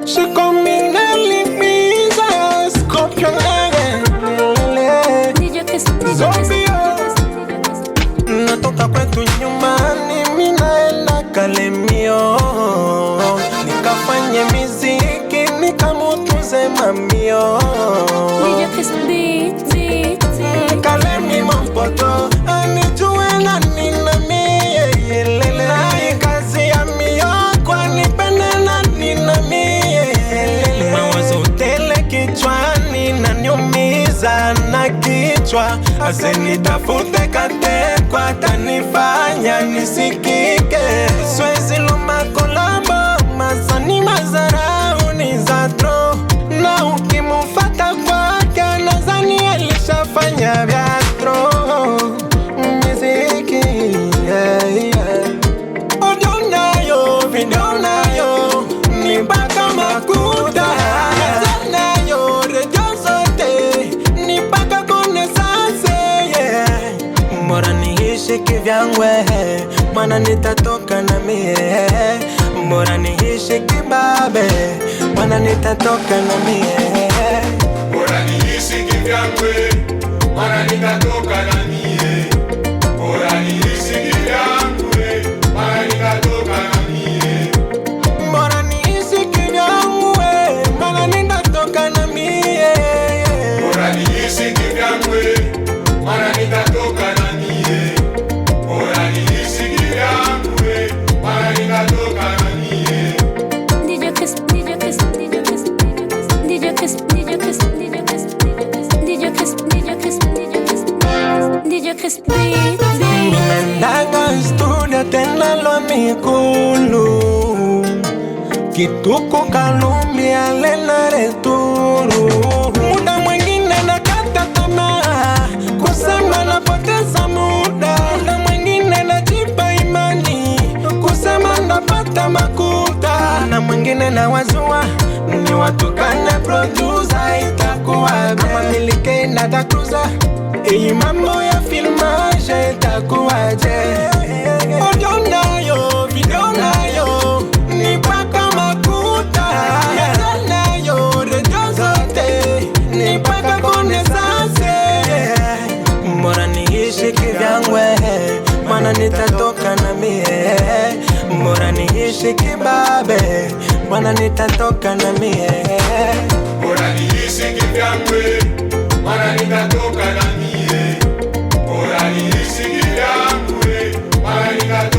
She come in and leave me as a scorpion. Zombie, natoka kwetu nyumbani, minaenda Kalemio, nikafanye miziki, nikamutuze mamio. Kalemi Mampoto, anijue na nina mie yelele. Na kazi ya mio, kwa nipende na nina mie yelele. Mawazo tele kichwani, na niumiza na kichwa. Ase nitafute kate, kwa tanifanya nisikike. Swezi luma kolabo, masani mazarau ni zatro. Na ukimufata kwake, nazani alishafanya vyatro. Miziki, yeah, yeah. Audio nayo, video nayo, ni mpaka makuta. Gazette nayo, radio zote, ni mpaka konesase, yeah. Mbora niishi kivyangu, maana nitatoka na mie. Mbora niishi kibabe, maana nitatoka na mie. Mbora niishi kivyangu, maana nitatoka na mie. Mbora niishi kivyangu, maana nitatoka na mie. Mbora niishi kivyangu, maana nitatoka na mie. Mbora niishi kivyangu, maana nitatoka na mie. Mbora niishi kivyangu, maana nitatoka na mie. DJ Chris, DJ Chris, DJ Chris, DJ Chris, DJ Chris, DJ Chris, DJ Chris, DJ Chris, DJ Chris, DJ Chris, Ninaendaga studio tena lo mikulu, kituko Kalumbi alena returu. Muda mwingine nakata tamaa, kusema napoteza muda. Muda mwingine najipa imani, kusema napata makuta. Na mwingine na wazua, ni watukane producer. Itakuwa kama milike na takuza, hii mambo ya filmage itakuwaje? Audio nayo, video nayo, ni mpaka makuta. Gazette nayo, radio zote, ni mpaka konesase. Mbora niishi kivyangu, maana nitatoka na mie. Mbora niishi kibabe, maana nitatoka na mie. Mbora niishi kivyangu, maana nitatoka na mie. Mbora niishi kivyangu, maana nitatoka